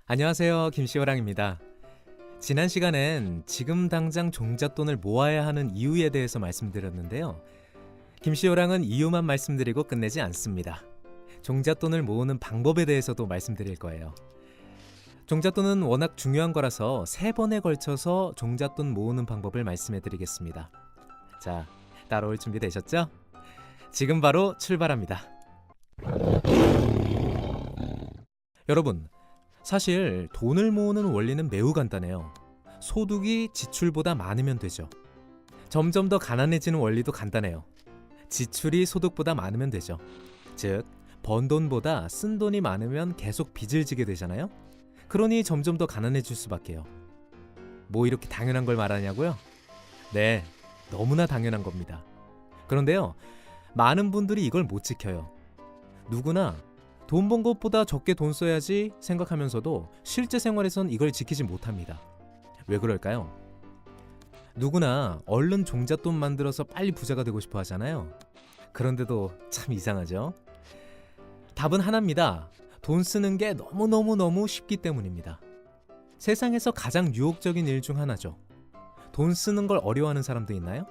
안녕하세요. 김시호랑입니다. 지난 시간엔 지금 당장 종잣돈을 모아야 하는 이유에 대해서 말씀드렸는데요. 김시호랑은 이유만 말씀드리고 끝내지 않습니다. 종잣돈을 모으는 방법에 대해서도 말씀드릴 거예요. 종잣돈은 워낙 중요한 거라서 3번에 걸쳐서 종잣돈 모으는 방법을 말씀해 드리겠습니다. 자, 따라올 준비 되셨죠? 지금 바로 출발합니다. 여러분, 사실 돈을 모으는 원리는 매우 간단해요. 소득이 지출보다 많으면 되죠. 점점 더 가난해지는 원리도 간단해요. 지출이 소득보다 많으면 되죠. 즉, 번 돈보다 쓴 돈이 많으면 계속 빚을 지게 되잖아요. 그러니 점점 더 가난해질 수밖에요. 뭐 이렇게 당연한 걸 말하냐고요? 네, 너무나 당연한 겁니다. 그런데요, 많은 분들이 이걸 못 지켜요. 누구나 돈 번 것보다 적게 돈 써야지 생각하면서도 실제 생활에선 이걸 지키지 못합니다. 왜 그럴까요? 누구나 얼른 종잣돈 만들어서 빨리 부자가 되고 싶어 하잖아요. 그런데도 참 이상하죠? 답은 하나입니다. 돈 쓰는 게 너무너무 쉽기 때문입니다. 세상에서 가장 유혹적인 일 중 하나죠. 돈 쓰는 걸 어려워하는 사람도 있나요?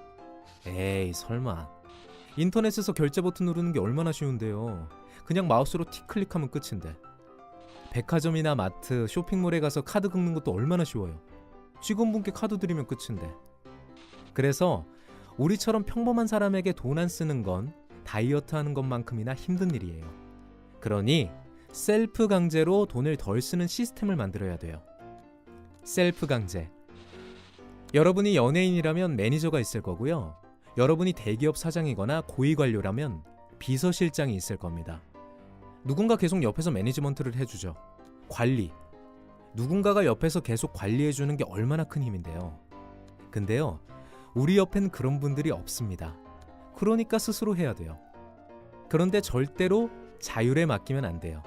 에이, 설마. 인터넷에서 결제 버튼 누르는 게 얼마나 쉬운데요. 그냥 마우스로 틱 클릭하면 끝인데. 백화점이나 마트, 쇼핑몰에 가서 카드 긁는 것도 얼마나 쉬워요. 직원분께 카드 드리면 끝인데. 그래서 우리처럼 평범한 사람에게 돈 안 쓰는 건 다이어트 하는 것만큼이나 힘든 일이에요. 그러니 셀프 강제로 돈을 덜 쓰는 시스템을 만들어야 돼요. 셀프 강제. 여러분이 연예인이라면 매니저가 있을 거고요. 여러분이 대기업 사장이거나 고위 관료라면 비서실장이 있을 겁니다. 누군가 계속 옆에서 매니지먼트를 해주죠. 관리. 누군가가 옆에서 계속 관리해주는 게 얼마나 큰 힘인데요. 근데요, 우리 옆엔 그런 분들이 없습니다. 그러니까 스스로 해야 돼요. 그런데 절대로 자율에 맡기면 안 돼요.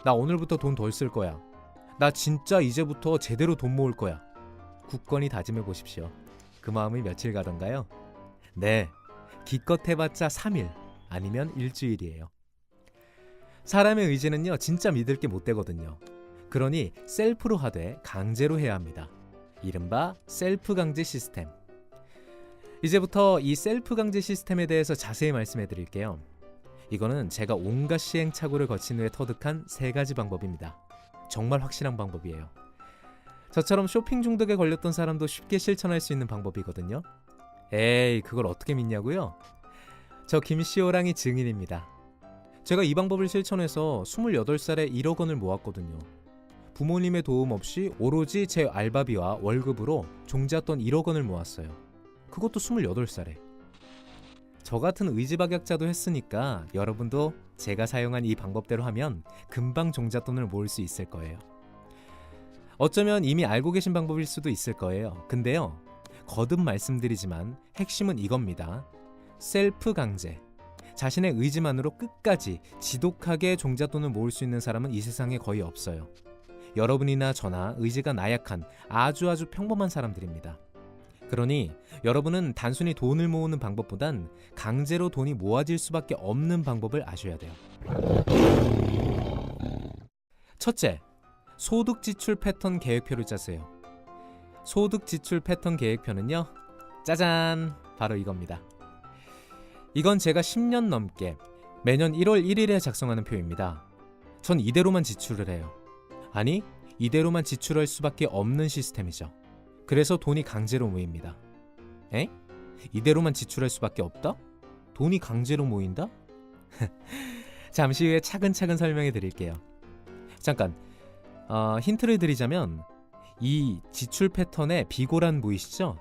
나 오늘부터 돈 덜 쓸 거야. 나 진짜 이제부터 제대로 돈 모을 거야. 굳건히 다짐해 보십시오. 그 마음이 며칠 가던가요? 네, 기껏 해봤자 3일 아니면 일주일이에요. 사람의 의지는요, 진짜 믿을 게 못 되거든요. 그러니 셀프로 하되 강제로 해야 합니다. 이른바 셀프 강제 시스템. 이제부터 이 셀프 강제 시스템에 대해서 자세히 말씀해 드릴게요. 이거는 제가 온갖 시행착오를 거친 후에 터득한 3가지 방법입니다. 정말 확실한 방법이에요. 저처럼 쇼핑 중독에 걸렸던 사람도 쉽게 실천할 수 있는 방법이거든요. 에이, 그걸 어떻게 믿냐고요? 저 김시호랑이 증인입니다. 제가 이 방법을 실천해서 28살에 1억 원을 모았거든요. 부모님의 도움 없이 오로지 제 알바비와 월급으로 종잣돈 1억 원을 모았어요. 그것도 28살에. 저 같은 의지박약자도 했으니까 여러분도 제가 사용한 이 방법대로 하면 금방 종잣돈을 모을 수 있을 거예요. 어쩌면 이미 알고 계신 방법일 수도 있을 거예요. 근데요, 거듭 말씀드리지만 핵심은 이겁니다. 셀프 강제. 자신의 의지만으로 끝까지 지독하게 종잣돈을 모을 수 있는 사람은 이 세상에 거의 없어요. 여러분이나 저나 의지가 나약한 아주 평범한 사람들입니다. 그러니 여러분은 단순히 돈을 모으는 방법보단 강제로 돈이 모아질 수밖에 없는 방법을 아셔야 돼요. 첫째, 소득 지출 패턴 계획표를 짜세요. 소득 지출 패턴 계획표는요, 짜잔! 바로 이겁니다. 이건 제가 10년 넘게 매년 1월 1일에 작성하는 표입니다. 전 이대로만 지출을 해요. 아니, 이대로만 지출할 수밖에 없는 시스템이죠. 그래서 돈이 강제로 모입니다. 에? 이대로만 지출할 수밖에 없다? 돈이 강제로 모인다? 잠시 후에 차근차근 설명해 드릴게요. 잠깐, 힌트를 드리자면 이 지출 패턴에 비고란 보이시죠?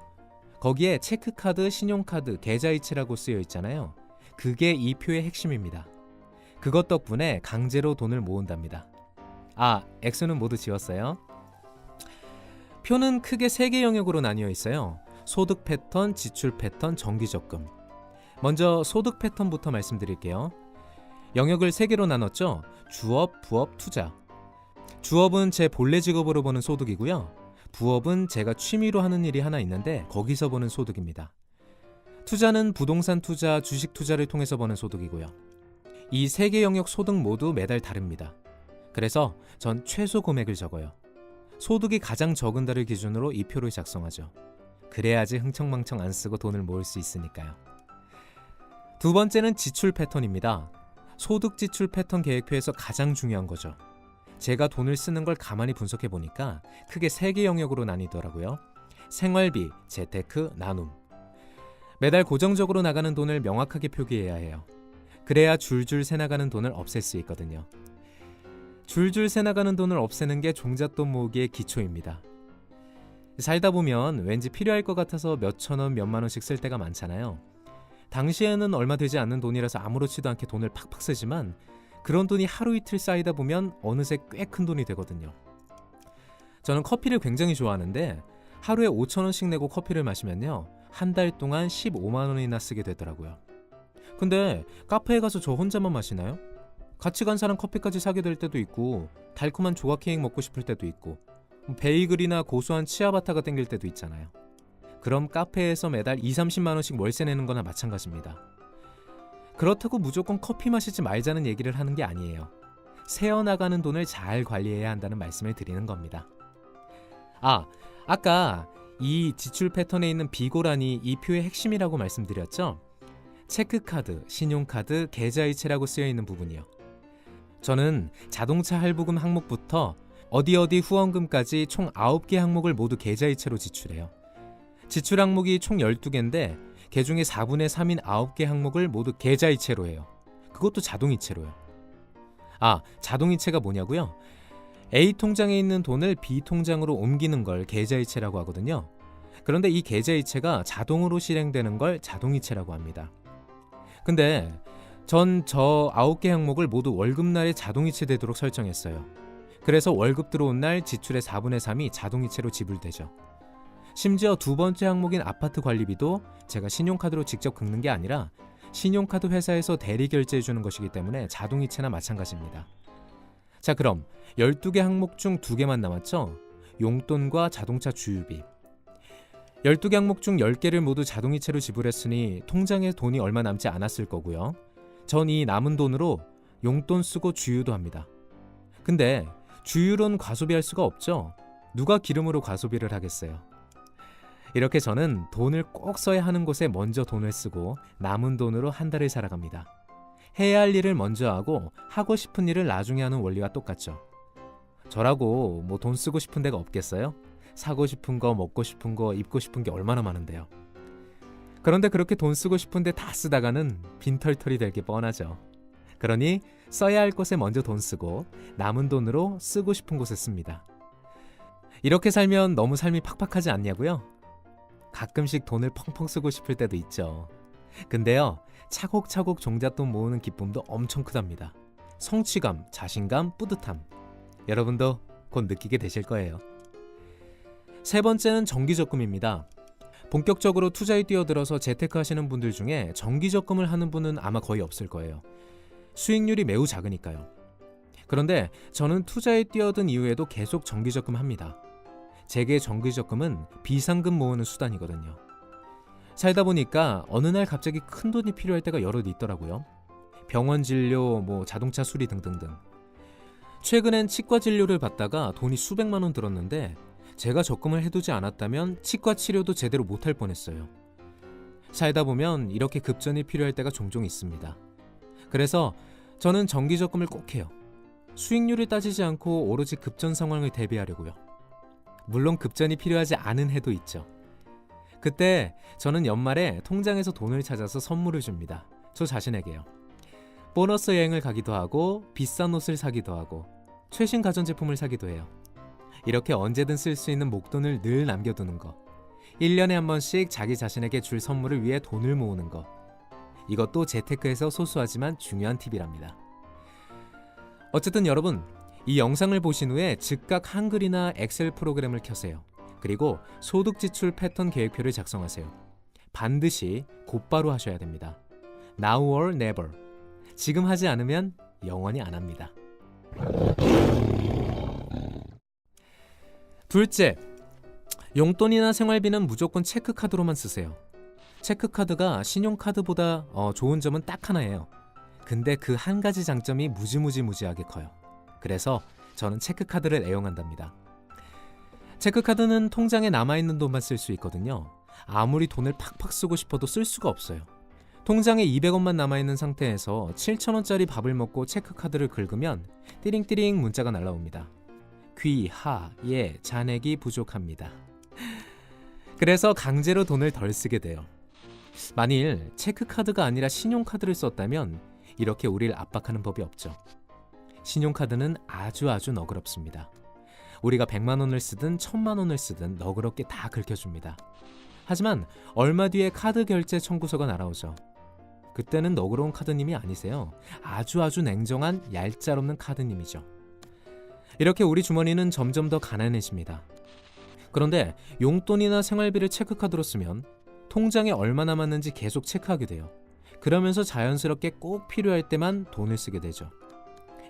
거기에 체크카드, 신용카드, 계좌이체라고 쓰여 있잖아요. 그게 이 표의 핵심입니다. 그것 덕분에 강제로 돈을 모은답니다. 액수는 모두 지웠어요. 표는 크게 3개 영역으로 나뉘어 있어요. 소득 패턴, 지출 패턴, 정기적금. 먼저 소득 패턴부터 말씀드릴게요. 영역을 3개로 나눴죠. 주업, 부업, 투자. 주업은 제 본래 직업으로 버는 소득이고요. 부업은 제가 취미로 하는 일이 하나 있는데 거기서 버는 소득입니다. 투자는 부동산 투자, 주식 투자를 통해서 버는 소득이고요. 이 3개 영역 소득 모두 매달 다릅니다. 그래서 전 최소 금액을 적어요. 소득이 가장 적은 달을 기준으로 이 표를 작성하죠. 그래야지 흥청망청 안 쓰고 돈을 모을 수 있으니까요. 두 번째는 지출 패턴입니다. 소득 지출 패턴 계획표에서 가장 중요한 거죠. 제가 돈을 쓰는 걸 가만히 분석해 보니까 크게 3개 영역으로 나뉘더라고요. 생활비, 재테크, 나눔. 매달 고정적으로 나가는 돈을 명확하게 표기해야 해요. 그래야 줄줄 새나가는 돈을 없앨 수 있거든요. 줄줄 새나가는 돈을 없애는 게 종잣돈 모으기의 기초입니다. 살다 보면 왠지 필요할 것 같아서 몇천 원, 몇만 원씩 쓸 때가 많잖아요. 당시에는 얼마 되지 않는 돈이라서 아무렇지도 않게 돈을 팍팍 쓰지만 그런 돈이 하루 이틀 쌓이다 보면 어느새 꽤 큰 돈이 되거든요. 저는 커피를 굉장히 좋아하는데 하루에 5천 원씩 내고 커피를 마시면요, 한 달 동안 15만 원이나 쓰게 되더라고요. 근데 카페에 가서 저 혼자만 마시나요? 같이 간 사람 커피까지 사게 될 때도 있고, 달콤한 조각 케이크 먹고 싶을 때도 있고, 베이글이나 고소한 치아바타가 땡길 때도 있잖아요. 그럼 카페에서 매달 20-30만 원씩 월세 내는 거나 마찬가지입니다. 그렇다고 무조건 커피 마시지 말자는 얘기를 하는 게 아니에요. 새어나가는 돈을 잘 관리해야 한다는 말씀을 드리는 겁니다. 아까 이 지출 패턴에 있는 비고란이 이 표의 핵심이라고 말씀드렸죠? 체크카드, 신용카드, 계좌이체라고 쓰여있는 부분이요. 저는 자동차 할부금 항목부터 어디 후원금까지 총 9개 항목을 모두 계좌이체로 지출해요. 지출 항목이 총 12개인데 그 중에 4분의 3인 9개 항목을 모두 계좌이체로 해요. 그것도 자동이체로요. 자동이체가 뭐냐고요? A 통장에 있는 돈을 B 통장으로 옮기는 걸 계좌이체라고 하거든요. 그런데 이 계좌이체가 자동으로 실행되는 걸 자동이체라고 합니다. 근데 전 저 9개 항목을 모두 월급날에 자동이체 되도록 설정했어요. 그래서 월급 들어온 날 지출의 4분의 3이 자동이체로 지불되죠. 심지어 두 번째 항목인 아파트 관리비도 제가 신용카드로 직접 긁는 게 아니라 신용카드 회사에서 대리 결제해주는 것이기 때문에 자동이체나 마찬가지입니다. 자, 그럼 12개 항목 중 2개만 남았죠? 용돈과 자동차 주유비. 12개 항목 중 10개를 모두 자동이체로 지불했으니 통장에 돈이 얼마 남지 않았을 거고요. 전 이 남은 돈으로 용돈 쓰고 주유도 합니다. 근데 주유로는 과소비할 수가 없죠? 누가 기름으로 과소비를 하겠어요? 이렇게 저는 돈을 꼭 써야 하는 곳에 먼저 돈을 쓰고 남은 돈으로 한 달을 살아갑니다. 해야 할 일을 먼저 하고 하고 싶은 일을 나중에 하는 원리와 똑같죠. 저라고 뭐 돈 쓰고 싶은 데가 없겠어요? 사고 싶은 거, 먹고 싶은 거, 입고 싶은 게 얼마나 많은데요. 그런데 그렇게 돈 쓰고 싶은데 다 쓰다가는 빈털털이 될 게 뻔하죠. 그러니 써야 할 곳에 먼저 돈 쓰고 남은 돈으로 쓰고 싶은 곳에 씁니다. 이렇게 살면 너무 삶이 팍팍하지 않냐고요? 가끔씩 돈을 펑펑 쓰고 싶을 때도 있죠. 근데요, 차곡차곡 종잣돈 모으는 기쁨도 엄청 크답니다. 성취감, 자신감, 뿌듯함. 여러분도 곧 느끼게 되실 거예요. 세 번째는 정기적금입니다. 본격적으로 투자에 뛰어들어서 재테크 하시는 분들 중에 정기적금을 하는 분은 아마 거의 없을 거예요. 수익률이 매우 작으니까요. 그런데 저는 투자에 뛰어든 이후에도 계속 정기적금 합니다. 제게 정기적금은 비상금 모으는 수단이거든요. 살다 보니까 어느 날 갑자기 큰 돈이 필요할 때가 여럿 있더라고요. 병원 진료, 자동차 수리 등등등. 최근엔 치과 진료를 받다가 돈이 수백만 원 들었는데 제가 적금을 해두지 않았다면 치과 치료도 제대로 못할 뻔했어요. 살다 보면 이렇게 급전이 필요할 때가 종종 있습니다. 그래서 저는 정기적금을 꼭 해요. 수익률을 따지지 않고 오로지 급전 상황을 대비하려고요. 물론 급전이 필요하지 않은 해도 있죠. 그때 저는 연말에 통장에서 돈을 찾아서 선물을 줍니다. 저 자신에게요. 보너스 여행을 가기도 하고 비싼 옷을 사기도 하고 최신 가전제품을 사기도 해요. 이렇게 언제든 쓸 수 있는 목돈을 늘 남겨두는 거. 1년에 한 번씩 자기 자신에게 줄 선물을 위해 돈을 모으는 거. 이것도 재테크에서 소소하지만 중요한 팁이랍니다. 어쨌든 여러분, 이 영상을 보신 후에 즉각 한글이나 엑셀 프로그램을 켜세요. 그리고 소득 지출 패턴 계획표를 작성하세요. 반드시 곧바로 하셔야 됩니다. Now or never. 지금 하지 않으면 영원히 안 합니다. 둘째, 용돈이나 생활비는 무조건 체크카드로만 쓰세요. 체크카드가 신용카드보다 좋은 점은 딱 하나예요. 근데 그 한 가지 장점이 무지하게 커요. 그래서 저는 체크카드를 애용한답니다. 체크카드는 통장에 남아있는 돈만 쓸 수 있거든요. 아무리 돈을 팍팍 쓰고 싶어도 쓸 수가 없어요. 통장에 200원만 남아있는 상태에서 7,000원짜리 밥을 먹고 체크카드를 긁으면 띠링띠링 문자가 날라옵니다. 귀, 하, 예, 잔액이 부족합니다. 그래서 강제로 돈을 덜 쓰게 돼요. 만일 체크카드가 아니라 신용카드를 썼다면 이렇게 우리를 압박하는 법이 없죠. 신용카드는 아주 너그럽습니다. 우리가 100만 원을 쓰든 1000만 원을 쓰든 너그럽게 다 긁혀줍니다. 하지만 얼마 뒤에 카드 결제 청구서가 날아오죠. 그때는 너그러운 카드님이 아니세요. 아주 냉정한 얄짤없는 카드님이죠. 이렇게 우리 주머니는 점점 더 가난해집니다. 그런데 용돈이나 생활비를 체크카드로 쓰면 통장에 얼마 남았는지 계속 체크하게 돼요. 그러면서 자연스럽게 꼭 필요할 때만 돈을 쓰게 되죠.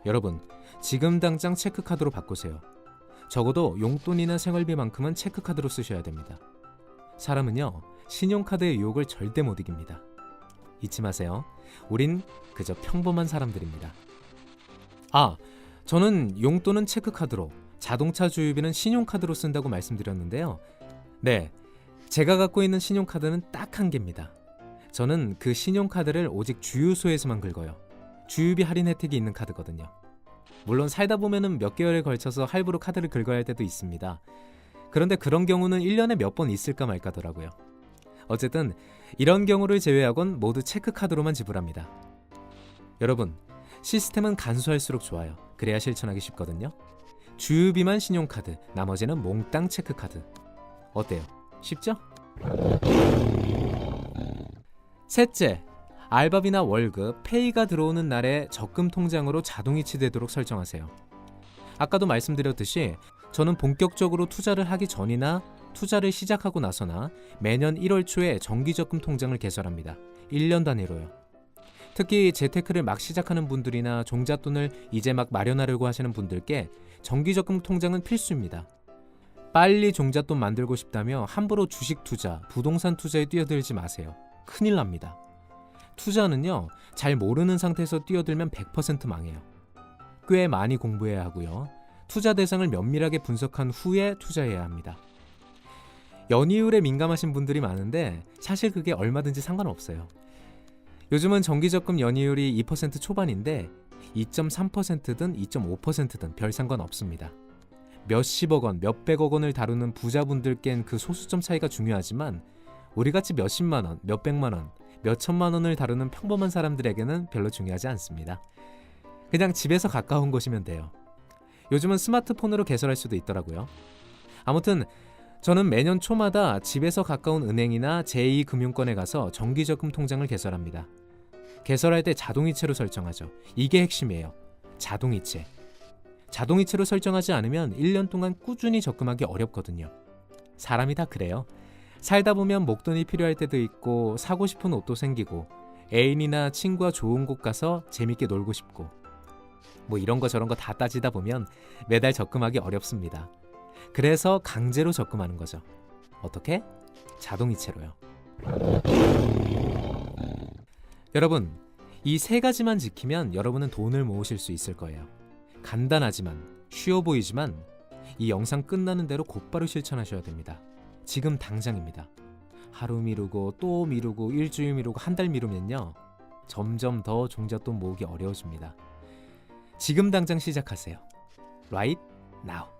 여러분, 지금 당장 체크카드로 바꾸세요. 적어도 용돈이나 생활비만큼은 체크카드로 쓰셔야 됩니다. 사람은요, 신용카드의 유혹을 절대 못 이깁니다. 잊지 마세요. 우린 그저 평범한 사람들입니다. 저는 용돈은 체크카드로, 자동차 주유비는 신용카드로 쓴다고 말씀드렸는데요. 네, 제가 갖고 있는 신용카드는 딱 1개입니다. 저는 그 신용카드를 오직 주유소에서만 긁어요. 주유비 할인 혜택이 있는 카드거든요. 물론 살다 보면은 몇 개월에 걸쳐서 할부로 카드를 긁어야 할 때도 있습니다. 그런데 그런 경우는 1년에 몇 번 있을까 말까더라고요. 어쨌든 이런 경우를 제외하곤 모두 체크카드로만 지불합니다. 여러분, 시스템은 간소할수록 좋아요. 그래야 실천하기 쉽거든요. 주유비만 신용카드, 나머지는 몽땅 체크카드. 어때요? 쉽죠? 셋째, 알바비나 월급, 페이가 들어오는 날에 적금 통장으로 자동이체되도록 설정하세요. 아까도 말씀드렸듯이 저는 본격적으로 투자를 하기 전이나 투자를 시작하고 나서나 매년 1월 초에 정기적금 통장을 개설합니다. 1년 단위로요. 특히 재테크를 막 시작하는 분들이나 종잣돈을 이제 막 마련하려고 하시는 분들께 정기적금 통장은 필수입니다. 빨리 종잣돈 만들고 싶다며 함부로 주식 투자, 부동산 투자에 뛰어들지 마세요. 큰일 납니다. 투자는요, 잘 모르는 상태에서 뛰어들면 100% 망해요. 꽤 많이 공부해야 하고요. 투자 대상을 면밀하게 분석한 후에 투자해야 합니다. 연이율에 민감하신 분들이 많은데 사실 그게 얼마든지 상관없어요. 요즘은 정기적금 연이율이 2% 초반인데 2.3%든 2.5%든 별 상관 없습니다. 몇십억 원, 몇백억 원을 다루는 부자분들께는 그 소수점 차이가 중요하지만 우리같이 몇십만 원, 몇백만 원, 몇천만 원을 다루는 평범한 사람들에게는 별로 중요하지 않습니다. 그냥 집에서 가까운 곳이면 돼요. 요즘은 스마트폰으로 개설할 수도 있더라고요. 아무튼 저는 매년 초마다 집에서 가까운 은행이나 제2금융권에 가서 정기적금 통장을 개설합니다. 개설할 때 자동이체로 설정하죠. 이게 핵심이에요. 자동이체. 자동이체로 설정하지 않으면 1년 동안 꾸준히 적금하기 어렵거든요. 사람이 다 그래요. 살다 보면 목돈이 필요할 때도 있고 사고 싶은 옷도 생기고 애인이나 친구와 좋은 곳 가서 재밌게 놀고 싶고 뭐 이런 거 저런 거 다 따지다 보면 매달 적금하기 어렵습니다. 그래서 강제로 적금하는 거죠. 어떻게? 자동이체로요. 여러분, 이 3가지만 지키면 여러분은 돈을 모으실 수 있을 거예요. 간단하지만 쉬워 보이지만 이 영상 끝나는 대로 곧바로 실천하셔야 됩니다. 지금 당장입니다. 하루 미루고 또 미루고 일주일 미루고 한 달 미루면요, 점점 더 종잣돈 모으기 어려워집니다. 지금 당장 시작하세요. Right now.